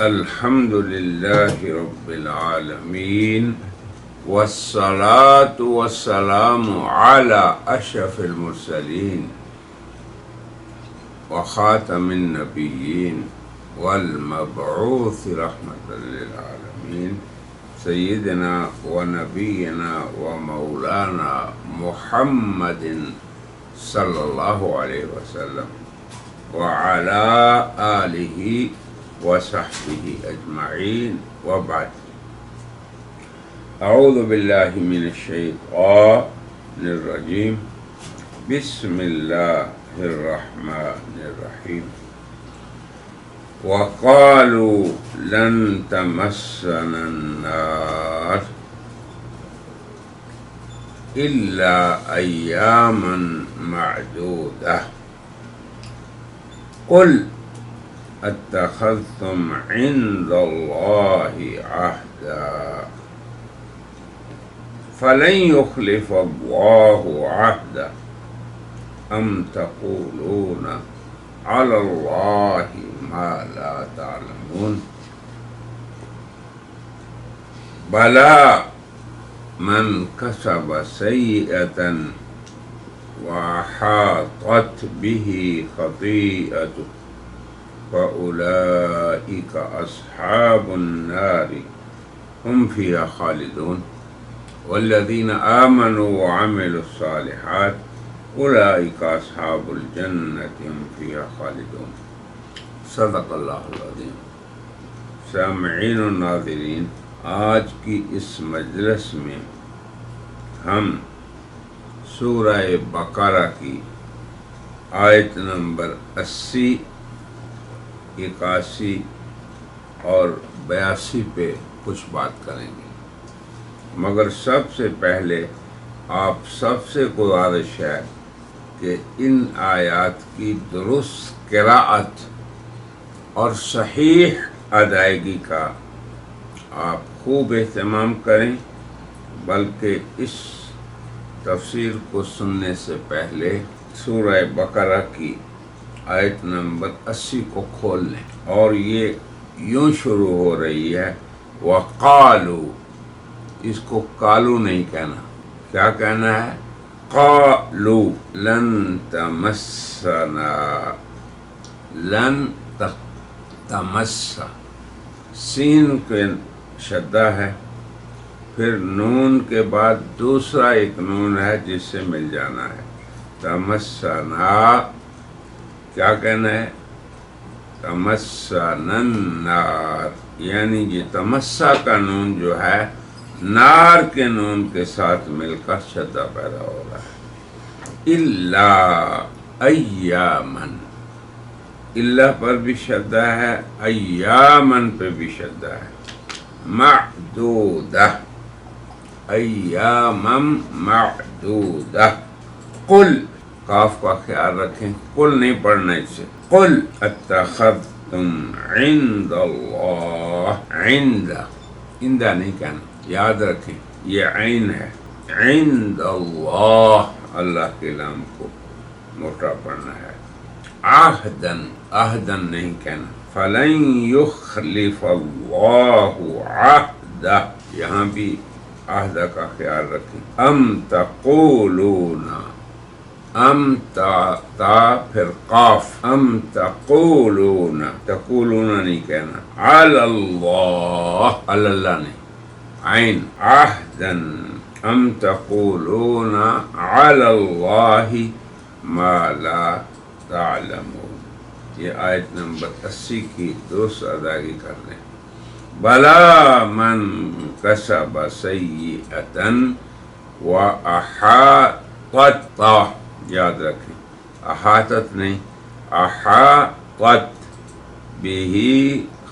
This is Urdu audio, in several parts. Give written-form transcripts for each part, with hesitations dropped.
الحمد لله رب العالمين والصلاة والسلام على أشرف المرسلين وخاتم النبيين والمبعوث رحمة للعالمين سيدنا ونبينا ومولانا محمد صلى الله عليه وسلم وعلى آله وصحبه أجمعين وبعد. أعوذ بالله من الشيطان الرجيم. بسم الله الرحمن الرحيم. وقالوا لن تمسنا النار إلا أياما معدودة قل اتخذتم عند الله عهدا فلن يخلف الله عهده أم تقولون على الله ما لا تعلمون بلى من كسب سيئة وأحاطت به خطيئته فأولئك أصحاب النار هم فيها خالدون والذين آمنوا وعملوا الصالحات أولئك أصحاب الجنة هم فيها خالدون. صدق اللہ العظیم. سامعین و ناظرین، آج کی اس مجلس میں ہم سورہ بقرہ کی آیت نمبر 80، 81 اور 82 پہ کچھ بات کریں گے، مگر سب سے پہلے آپ سب سے گزارش ہے کہ ان آیات کی درست قراءت اور صحیح ادائیگی کا آپ خوب اہتمام کریں، بلکہ اس تفسیر کو سننے سے پہلے سورہ بقرہ کی آیت نمبر 80 کو کھول لیں، اور یہ یوں شروع ہو رہی ہے وَقَالُوا. اس کو قالو نہیں کہنا، کیا کہنا ہے؟ قالوا لن تمسنا. لن تمس، سین کے شدہ ہے، پھر نون کے بعد دوسرا ایک نون ہے جس سے مل جانا ہے. تمسنا کیا کہنا ہے؟ تمسنا النار، یعنی یہ تمسا کا نون جو ہے نار کے نون کے ساتھ مل کر شدہ پیدا ہو رہا ہے. الا ایامن، اللہ پر بھی شدہ ہے، ایامن پہ بھی شدہ ہے. معدودہ، ایامم معدودہ. قل، کاف کا خیال رکھیں، قل نہیں پڑھنا اس سے. قل اتخذتم عند اللہ، عند نہیں کہنا، یاد رکھیں یہ عین ہے. عند اللہ، اللہ کے نام کو موٹا پڑھنا ہے. عہدن، عہدن نہیں کہنا. فلن یخلف اللہ عہدہ، یہاں بھی عہدہ کا خیال رکھیں. ام تقولون، ام تا پھر قاف. ام تقولون، تقولون نہیں کہنا. علی اللہ، علی اللہ نہیں، عین. عہدن، ام تقولون علی اللہ ما لا تعلمون. یہ آیت نمبر 80 کی درست ادائیگی کر لیں. بلا من کسب سیئۃ وأحاطت، یاد رکھیں احاطت نہیں، احاطت به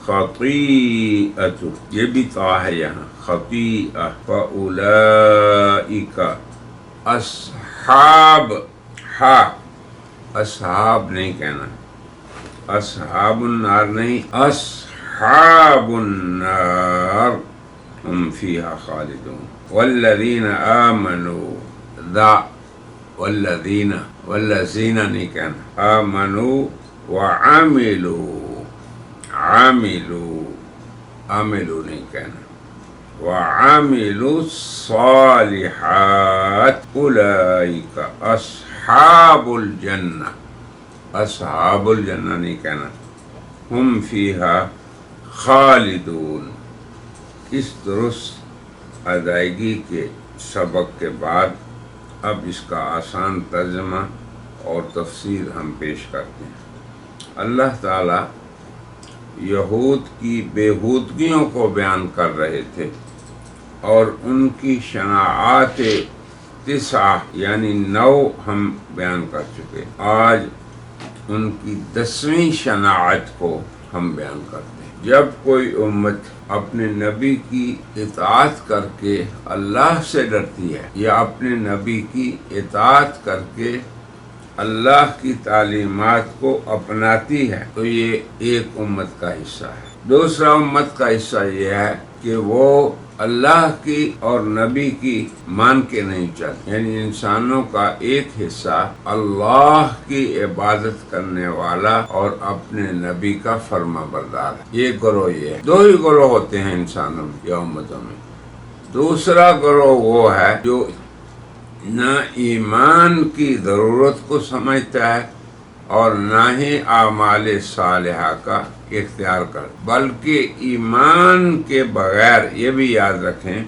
خطیئۃ، یہ بھی تا ہے یہاں، خطیئہ. فأولئک اصحاب، ہا اصحاب نہیں کہنا، اصحاب النار نہیں، اصحاب النار ہم فیہا خالدون. والذین آمنوا، ذا والذین، والذین نہیں کہنا. آمنوا وعملوا، عملوا عاملو نہیں کہنا. وعاملوا الصالحات اولئک اصحاب الجنہ. اصحاب الجنہ نہیں کہنا. ہم فیہا خالدون. اس درست ادائیگی کے سبق کے بعد اب اس کا آسان ترجمہ اور تفسیر ہم پیش کرتے ہیں. اللہ تعالی یہود کی بےہودگیوں کو بیان کر رہے تھے اور ان کی شناعات 9 یعنی 9 ہم بیان کر چکے. آج ان کی 10ویں شناعت کو ہم بیان کرتے ہیں. جب کوئی امت اپنے نبی کی اطاعت کر کے اللہ سے ڈرتی ہے یا اپنے نبی کی اطاعت کر کے اللہ کی تعلیمات کو اپناتی ہے تو یہ ایک امت کا حصہ ہے. دوسرا امت کا حصہ یہ ہے کہ وہ اللہ کی اور نبی کی مان کے نہیں چلتے. یعنی انسانوں کا ایک حصہ اللہ کی عبادت کرنے والا اور اپنے نبی کا فرما بردار ہے. یہ گروہ یہ ہے. 2 ہی گروہ ہوتے ہیں انسانوں میں یا امتوں میں. دوسرا گروہ وہ ہے جو نہ ایمان کی ضرورت کو سمجھتا ہے اور نہ ہی اعمال صالحہ کا اختیار کر، بلکہ ایمان کے بغیر، یہ بھی یاد رکھیں،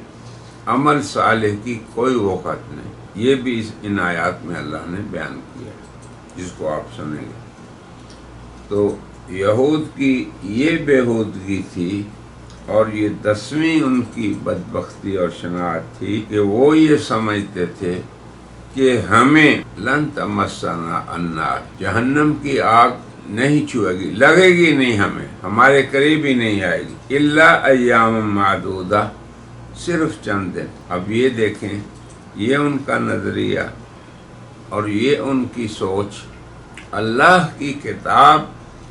عمل صالح کی کوئی وقت نہیں. یہ بھی ان آیات میں اللہ نے بیان کیا ہے جس کو آپ سنیں گے. تو یہود کی یہ بےہودگی تھی اور یہ 10ویں ان کی بدبختی اور شناعت تھی کہ وہ یہ سمجھتے تھے کہ ہمیں لن تمسنا النار، جہنم کی آگ نہیں چھوئے گی، لگے گی نہیں، ہمارے قریب ہی نہیں آئے گی، الا ایام معدودہ، صرف چند دن. اب یہ دیکھیں، یہ ان کا نظریہ اور یہ ان کی سوچ اللہ کی کتاب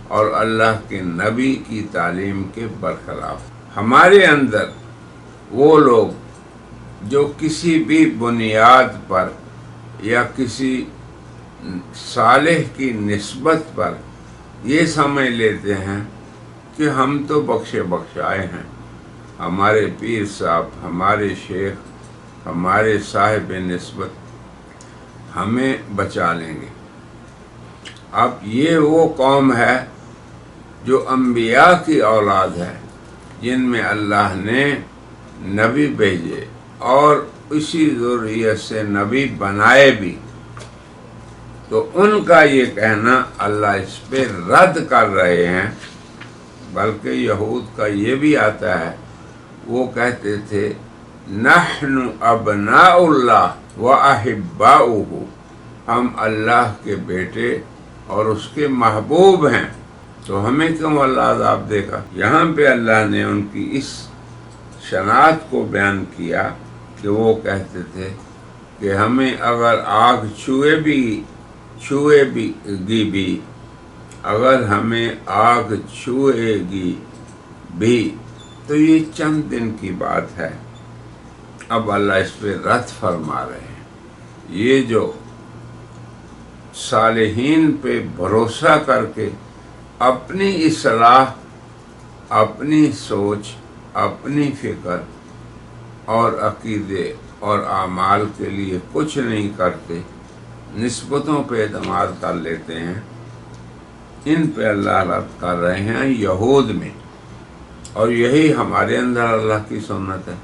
اور اللہ کے نبی کی تعلیم کے برخلاف. ہمارے اندر وہ لوگ جو کسی بھی بنیاد پر یا کسی صالح کی نسبت پر یہ سمجھ لیتے ہیں کہ ہم تو بخشے بخشائے ہیں، ہمارے پیر صاحب، ہمارے شیخ، ہمارے صاحب نسبت ہمیں بچا لیں گے. اب یہ وہ قوم ہے جو انبیاء کی اولاد ہے، جن میں اللہ نے نبی بھیجے اور اسی ذریت سے نبی بنائے بھی. تو ان کا یہ کہنا اللہ اس پہ رد کر رہے ہیں. بلکہ یہود کا یہ بھی آتا ہے، وہ کہتے تھے نحن ابناء اللہ واحباؤہ، ہم اللہ کے بیٹے اور اس کے محبوب ہیں، تو ہمیں کیوں اللہ عذاب دے گا. یہاں پہ اللہ نے ان کی اس شناعت کو بیان کیا کہ وہ کہتے تھے کہ ہمیں اگر آگ چھوئے گی اگر ہمیں آگ چھوئے گی بھی تو یہ چند دن کی بات ہے. اب اللہ اس پہ رد فرما رہے ہیں. یہ جو صالحین پہ بھروسہ کر کے اپنی اصلاح، اپنی سوچ، اپنی فکر اور عقیدے اور اعمال کے لیے کچھ نہیں کرتے، نسبتوں پہ اعتماد کر لیتے ہیں، ان پہ اللہ رد کر رہے ہیں یہود میں. اور یہی ہمارے اندر اللہ کی سنت ہے.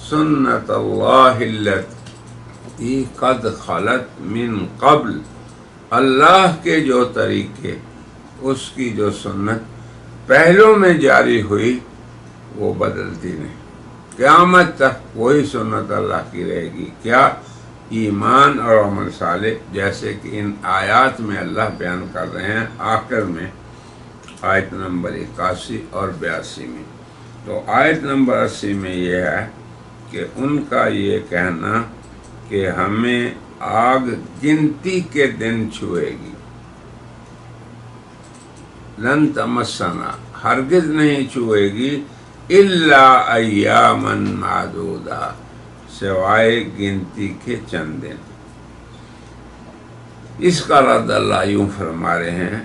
سنت اللہ التی قد خلت من قبل، اللہ کے جو طریقے، اس کی جو سنت پہلوں میں جاری ہوئی وہ بدلتی نہیں. قیامت تک وہی سنت اللہ کی رہے گی. کیا؟ ایمان اور عمل صالح، جیسے کہ ان آیات میں اللہ بیان کر رہے ہیں آخر میں آیت نمبر 81 اور 82 میں. تو آیت نمبر 80 میں یہ ہے کہ ان کا یہ کہنا کہ ہمیں آگ گنتی کے دن چھوئے گی، لن تمسنا، ہرگز نہیں چھوئے گی، الا ایاما معدودہ، سوائے گنتی کے چند دن. اس کا رد اللہ یوں فرما رہے ہیں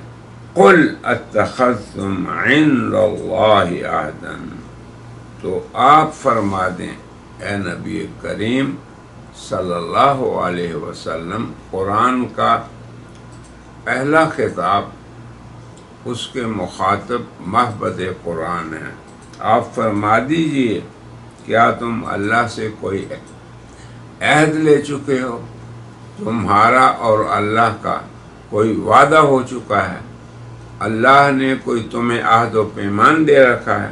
قل اتخذتم عند اللہ عہدا، تو آپ فرما دیں اے نبی کریم صلی اللہ علیہ وسلم، قرآن کا پہلا خطاب اس کے مخاطب محبت قرآن ہے۔ آپ فرما دیجئے کیا تم اللہ سے کوئی عہد لے چکے ہو؟ تمہارا اور اللہ کا کوئی وعدہ ہو چکا ہے؟ اللہ نے کوئی تمہیں عہد و پیمان دے رکھا ہے؟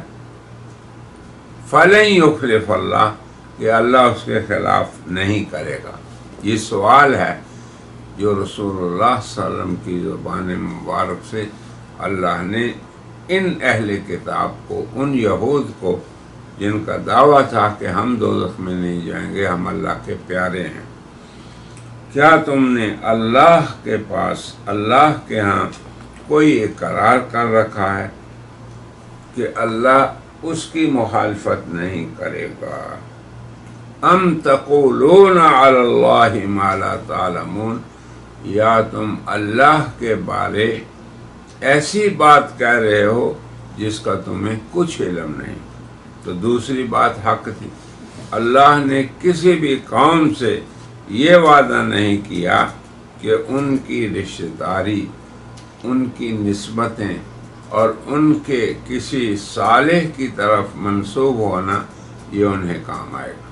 فَلَن يُخْلِفَ اللہ، کہ اللہ اس کے خلاف نہیں کرے گا۔ یہ سوال ہے جو رسول اللہ صلی اللہ علیہ وسلم کی زبان مبارک سے اللہ نے ان اہل کتاب کو، ان یہود کو جن کا دعویٰ تھا کہ ہم دوزخ میں نہیں جائیں گے، ہم اللہ کے پیارے ہیں، کیا تم نے اللہ کے پاس، اللہ کے ہاں کوئی اقرار کر رکھا ہے کہ اللہ اس کی مخالفت نہیں کرے گا؟ ام تقولون علی اللہ ما لا تعلمون، یا تم اللہ کے بارے ایسی بات کہہ رہے ہو جس کا تمہیں کچھ علم نہیں۔ تو دوسری بات حق تھی، اللہ نے کسی بھی قوم سے یہ وعدہ نہیں کیا کہ ان کی رشتہ داری، ان کی نسبتیں اور ان کے کسی صالح کی طرف منسوب ہونا یہ انہیں کام آئے گا۔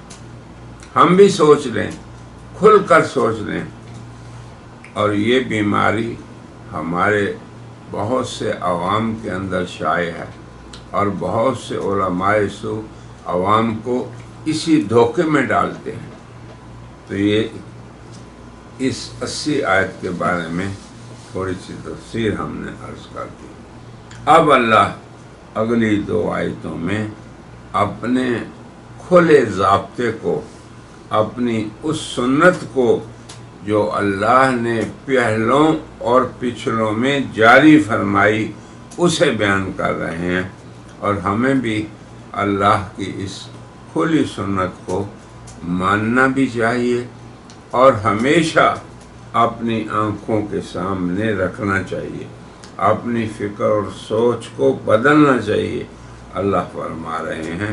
ہم بھی سوچ لیں، کھل کر سوچ لیں، اور یہ بیماری ہمارے بہت سے عوام کے اندر شائع ہے، اور بہت سے علماء سو عوام کو اسی دھوکے میں ڈالتے ہیں۔ تو یہ اس 80 آیت کے بارے میں تھوڑی سی تفسیر ہم نے عرض کر دی۔ اب اللہ اگلی 2 آیتوں میں اپنے کھلے ضابطے کو، اپنی اس سنت کو جو اللہ نے پہلوں اور پچھلوں میں جاری فرمائی، اسے بیان کر رہے ہیں، اور ہمیں بھی اللہ کی اس کھلی سنت کو ماننا بھی چاہیے اور ہمیشہ اپنی آنکھوں کے سامنے رکھنا چاہیے، اپنی فکر اور سوچ کو بدلنا چاہیے۔ اللہ فرما رہے ہیں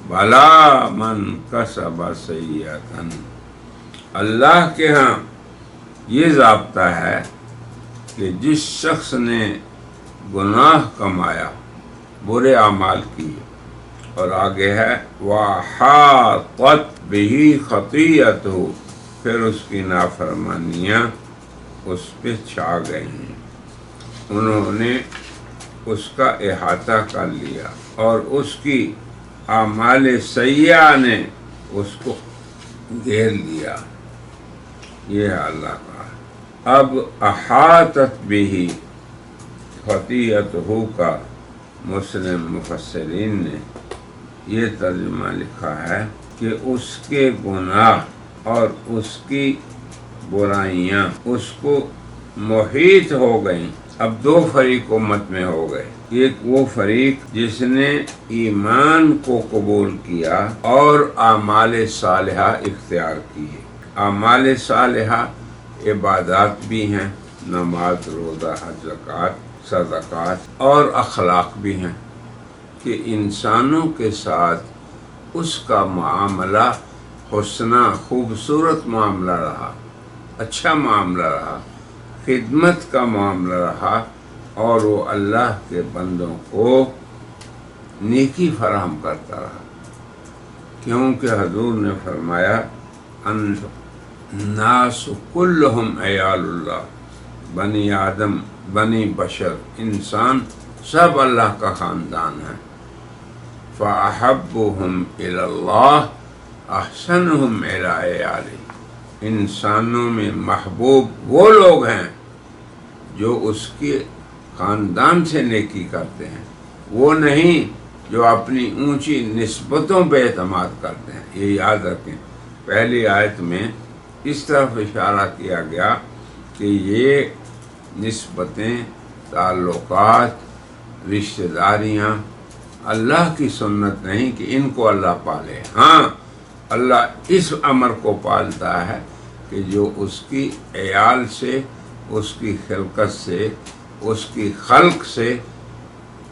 بھلا من کسب سیئۃ، اللہ کے ہاں یہ ضابطہ ہے کہ جس شخص نے گناہ کمایا، برے اعمال کیے، اور آگے ہے وَحَاطَتْ بِهِ خَطِیَّتُهُ، پھر اس کی نافرمانیاں اس پہ چھا گئی، انہوں نے اس کا احاطہ کر لیا، اور اس کی اعمال سیئہ نے اس کو گھیر لیا۔ یہ ہے اللہ کا۔ اب احاطت بہ خطیئتہ کا مسلم مفسرین نے یہ ترجمہ لکھا ہے کہ اس کے گناہ اور اس کی برائیاں اس کو محیط ہو گئیں۔ اب 2 فریق امت میں ہو گئے، ایک وہ فریق جس نے ایمان کو قبول کیا اور اعمال صالحہ اختیار کیے۔ اعمال صالحہ عبادات بھی ہیں، نماز، روزہ، حج، زکوٰۃ، صدقات، اور اخلاق بھی ہیں کہ انسانوں کے ساتھ اس کا معاملہ حسنہ، خوبصورت معاملہ رہا، اچھا معاملہ رہا، خدمت کا معاملہ رہا، اور وہ اللہ کے بندوں کو نیکی فراہم کرتا رہا، کیونکہ حضور نے فرمایا الناس کلہم عیال اللہ، بنی آدم، بنی بشر، انسان سب اللہ کا خاندان ہے۔ فَأَحَبُّهُمْ إِلَى اللَّهِ أَحْسَنُهُمْ إِلَىٰ عِيَالِهِ، انسانوں میں محبوب وہ لوگ ہیں جو اس کے خاندان سے نیکی کرتے ہیں، وہ نہیں جو اپنی اونچی نسبتوں پہ اعتماد کرتے ہیں۔ یہ یاد رکھیں، پہلی آیت میں اس طرف اشارہ کیا گیا کہ یہ نسبتیں، تعلقات، رشتہ داریاں اللہ کی سنت نہیں کہ ان کو اللہ پالے۔ ہاں، اللہ اس امر کو پالتا ہے کہ جو اس کی عیال سے، اس کی خلقت سے، اس کی خلق سے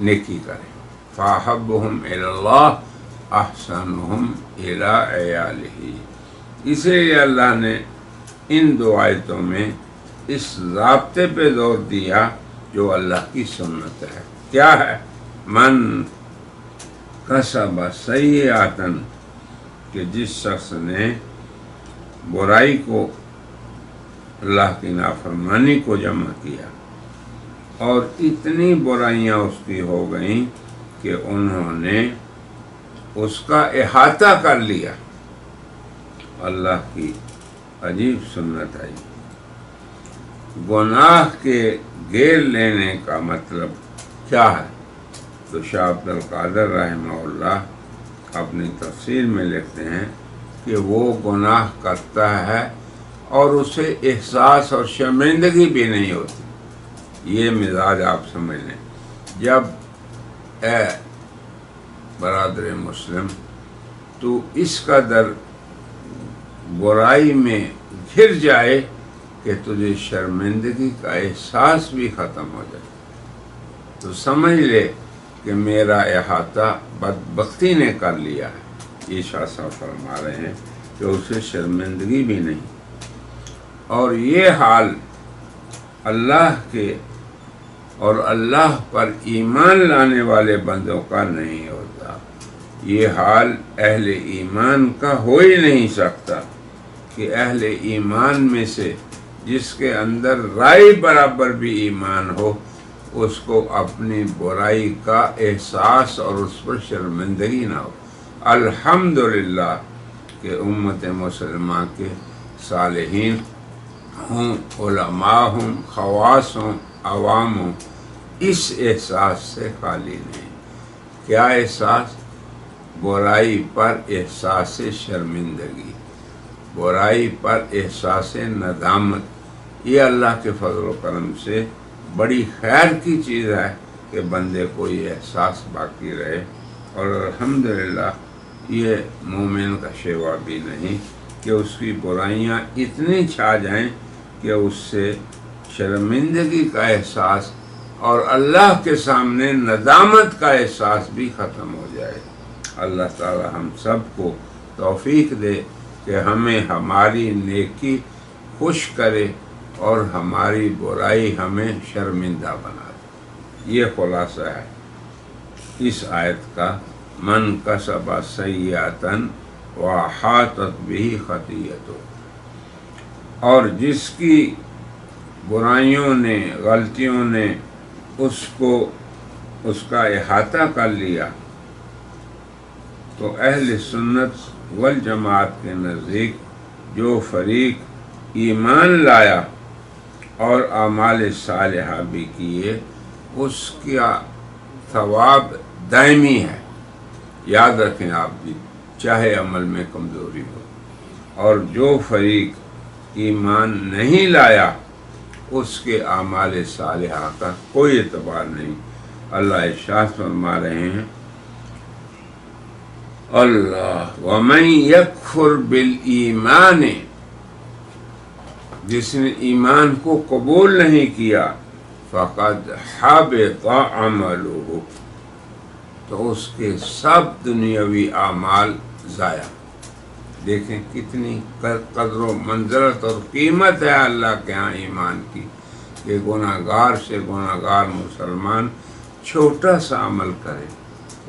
نیکی کرے۔ فَأَحَبُّهُمْ إِلَى اللَّهِ احسنہم الی عیالہ۔ اسی لیے اللہ نے ان دو آیتوں میں اس ضابطے پہ زور دیا جو اللہ کی سنت ہے۔ کیا ہے؟ من کسب سیئاتن، کہ جس شخص نے برائی کو، اللہ کی نافرمانی کو جمع کیا اور اتنی برائیاں اس کی ہو گئیں کہ انہوں نے اس کا احاطہ کر لیا۔ اللہ کی عجیب سنت ہے۔ گناہ کے گھیر لینے کا مطلب کیا ہے؟ تو شاہ عبد القادر رحمہ اللہ اپنی تفسیر میں لکھتے ہیں کہ وہ گناہ کرتا ہے اور اسے احساس اور شرمندگی بھی نہیں ہوتی۔ یہ مزاج آپ سمجھ لیں۔ جب اے برادر مسلم تو اس قدر برائی میں گھر جائے کہ تجھے شرمندگی کا احساس بھی ختم ہو جائے، تو سمجھ لے کہ میرا احاطہ بدبختی نے کر لیا ہے۔ یہ شاہ صاحب فرما رہے ہیں کہ اسے شرمندگی بھی نہیں۔ اور یہ حال اللہ کے اور اللہ پر ایمان لانے والے بندوں کا نہیں ہوتا۔ یہ حال اہل ایمان کا ہو ہی نہیں سکتا کہ اہل ایمان میں سے جس کے اندر رائے برابر بھی ایمان ہو، اس کو اپنی برائی کا احساس اور اس پر شرمندگی نہ ہو۔ الحمدللہ کہ امت مسلمہ کے صالحین ہوں، علماء ہوں، خواص ہوں، عوام ہوں، اس احساس سے خالی نہیں۔ کیا احساس؟ برائی پر احساس شرمندگی، برائی پر احساس ندامت۔ یہ اللہ کے فضل و کرم سے بڑی خیر کی چیز ہے کہ بندے کو یہ احساس باقی رہے۔ اور الحمدللہ یہ مومن کا شیوا بھی نہیں کہ اس کی برائیاں اتنی چھا جائیں کہ اس سے شرمندگی کا احساس اور اللہ کے سامنے ندامت کا احساس بھی ختم ہو جائے۔ اللہ تعالی ہم سب کو توفیق دے کہ ہمیں ہماری نیکی خوش کرے اور ہماری برائی ہمیں شرمندہ بنا دے۔ یہ خلاصہ ہے اس آیت کا۔ من کسب سیئاتن وَأَحَاطَتْ بِهِ خطیئتہ، اور جس کی برائیوں نے، غلطیوں نے اس کا احاطہ کر لیا، تو اہل سنت والجماعت کے نزدیک جو فریق ایمان لایا اور اعمال صالحہ بھی کیے، اس کا ثواب دائمی ہے۔ یاد رکھیں آپ بھی، چاہے عمل میں کمزوری ہو۔ اور جو فریق ایمان نہیں لایا، اس کے اعمال صالحہ کا کوئی اعتبار نہیں۔ اللہ ارشاد فرما رہے ہیں، اللہ وَمَن يَكْفُرْ بِالْإِيمَانِ، جس نے ایمان کو قبول نہیں کیا، فَقَدْ حَبِطَ عَمَلُهُ، تو اس کے سب دنیاوی اعمال ضائع۔ دیکھیں کتنی قدر و منزلت اور قیمت ہے اللہ کے ہاں ایمان کی، کہ گناہ گار سے گناہ گار مسلمان چھوٹا سا عمل کرے،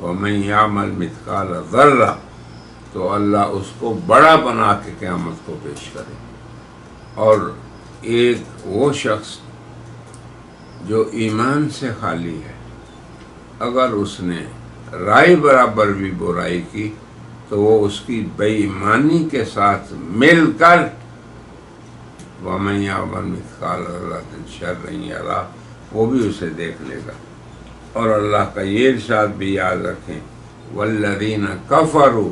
وَمَن يَعْمَلْ مِثْقَالَ ذَرَّةٍ، تو اللہ اس کو بڑا بنا کے قیامت کو پیش کرے۔ اور ایک وہ شخص جو ایمان سے خالی ہے، اگر اس نے رائے برابر بھی برائی کی، تو وہ اس کی بے ایمانی کے ساتھ مل کر وَمَن يَعْمَلْ مِثْقَالَ ذَرَّةٍ شَرًّا يَرَهُ، وہ بھی اسے دیکھ لے گا۔ اور اللہ کا یہ ارشاد بھی یاد رکھیں، وَالَّذِينَ كَفَرُوا،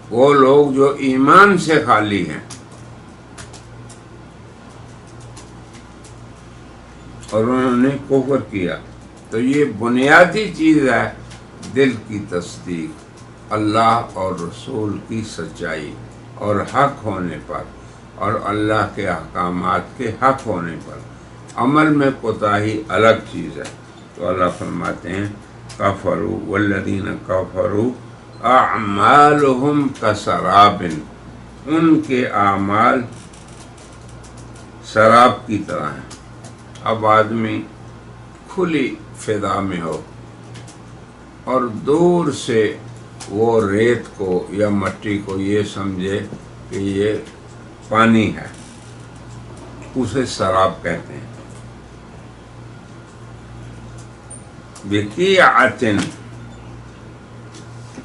وہ لوگ جو ایمان سے خالی ہیں اور انہوں نے کفر کیا، تو یہ بنیادی چیز ہے دل کی تصدیق اللہ اور رسول کی سچائی اور حق ہونے پر، اور اللہ کے احکامات کے حق ہونے پر۔ عمل میں کوتاہی الگ چیز ہے۔ تو اللہ فرماتے ہیں کفروا والذین کفروا اعمالہم کسراب، ان کے اعمال سراب کی طرح ہیں۔ اب آدمی کھلی فضا میں ہو اور دور سے وہ ریت کو یا مٹی کو یہ سمجھے کہ یہ پانی ہے، اسے سراب کہتے ہیں۔ بقیعۃ،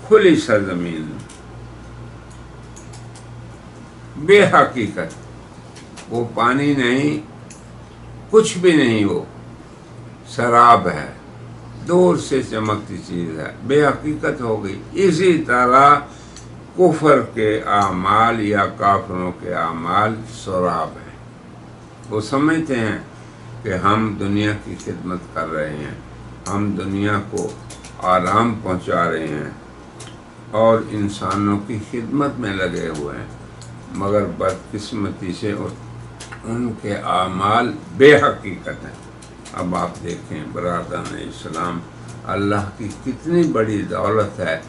کھلی سرزمین، بے حقیقت، وہ پانی نہیں، کچھ بھی نہیں، وہ سراب ہے، دور سے چمکتی چیز ہے، بے حقیقت ہو گئی۔ اسی طرح کفر کے اعمال یا کافروں کے اعمال سراب ہیں۔ وہ سمجھتے ہیں کہ ہم دنیا کی خدمت کر رہے ہیں، ہم دنیا کو آرام پہنچا رہے ہیں اور انسانوں کی خدمت میں لگے ہوئے ہیں، مگر بدقسمتی سے ان کے اعمال بے حقیقت ہیں۔ اب آپ دیکھیں برادران اسلام، اللہ کی کتنی بڑی دولت ہے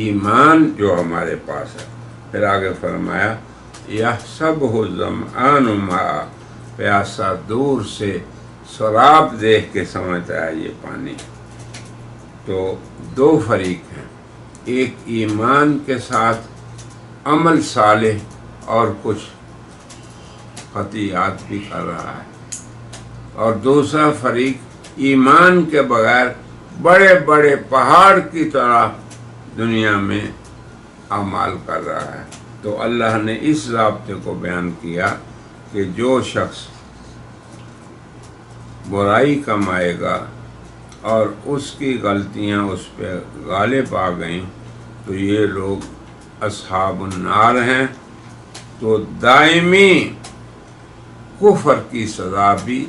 ایمان جو ہمارے پاس ہے۔ پھر آگے فرمایا یحسبہ الظمآن ماء، پیاسا دور سے سراب دیکھ کے سمجھتا ہے یہ پانی۔ تو دو فریق ہیں، ایک ایمان کے ساتھ عمل صالح اور کچھ خطیئات بھی کر رہا ہے، اور دوسرا فریق ایمان کے بغیر بڑے بڑے پہاڑ کی طرح دنیا میں اعمال کر رہا ہے۔ تو اللہ نے اس ضابطے کو بیان کیا کہ جو شخص برائی کمائے گا اور اس کی غلطیاں اس پہ غالب آ گئیں تو یہ لوگ اصحاب النار ہیں۔ تو دائمی کفر کی سزا بھی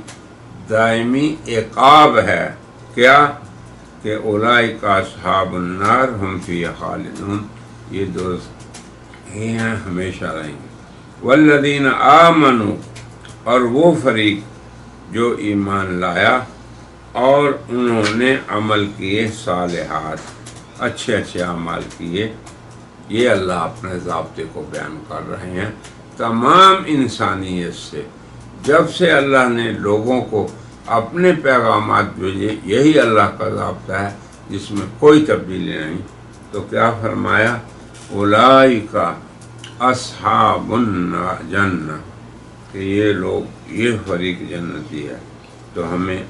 دائمی عقاب ہے، کیا کہ اولئک اصحاب النار ہم فیہا خالدون، یہ دوست ہیں ہمیشہ رہیں گے۔ والذین آمنوا، اور وہ فریق جو ایمان لایا اور انہوں نے عمل کیے صالحات، اچھے اچھے اعمال کیے، یہ اللہ اپنے ضابطے کو بیان کر رہے ہیں تمام انسانیت سے۔ جب سے اللہ نے لوگوں کو اپنے پیغامات بھیجے، یہی اللہ کا ضابطہ ہے جس میں کوئی تبدیلی نہیں۔ تو کیا فرمایا اولئک اصحاب الجنہ، کہ یہ لوگ، یہ فریق جنتی ہے۔ تو ہمیں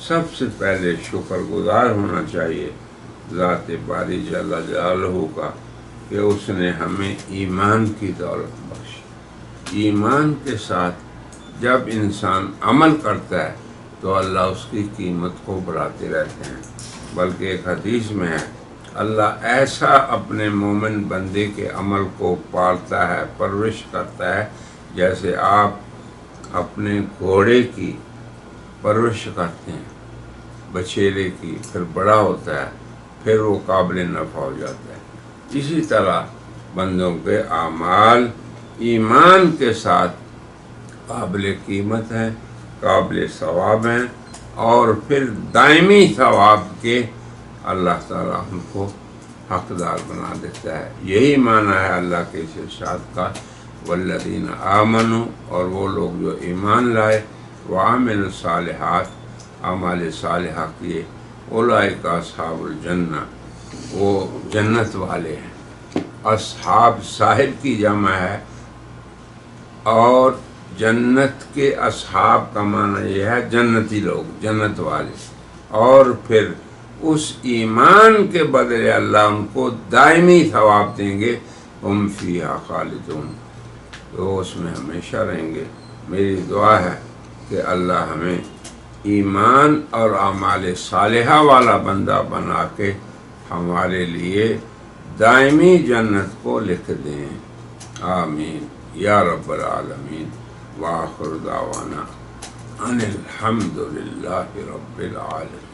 سب سے پہلے شکر گزار ہونا چاہیے ذات باری جل جلالہ کا کہ اس نے ہمیں ایمان کی دولت بخشی۔ ایمان کے ساتھ جب انسان عمل کرتا ہے تو اللہ اس کی قیمت کو بڑھاتے رہتے ہیں۔ بلکہ ایک حدیث میں ہے اللہ ایسا اپنے مومن بندے کے عمل کو پالتا ہے، پرورش کرتا ہے، جیسے آپ اپنے گھوڑے کی پرورش کرتے ہیں، بچیلے کی، پھر بڑا ہوتا ہے، پھر وہ قابل نفع ہو جاتا ہے۔ اسی طرح بندوں کے اعمال ایمان کے ساتھ قابل قیمت ہیں، قابل ثواب ہیں، اور پھر دائمی ثواب کے اللہ تعالیٰ ان کو حقدار بنا دیتا ہے۔ یہی معنی ہے اللہ کے اس ارشاد کا والذین آمنوا، اور وہ لوگ جو ایمان لائے، وعملوا الصالحات، اعمال صالحہ کیے، اولئک اصحاب الجنہ، وہ جنت والے ہیں۔ اصحاب صاحب کی جمع ہے، اور جنت کے اصحاب کا معنی یہ ہے جنتی لوگ، جنت والے، اور پھر اس ایمان کے بدلے اللہ ان کو دائمی ثواب دیں گے، ہم فیہا خالدون، تو اس میں ہمیشہ رہیں گے۔ میری دعا ہے کہ اللہ ہمیں ایمان اور اعمال صالحہ والا بندہ بنا کے ہمارے لیے دائمی جنت کو لکھ دیں، آمین یا رب العالمین۔ وآخر دعوانا ان الحمد للہ رب العالمین۔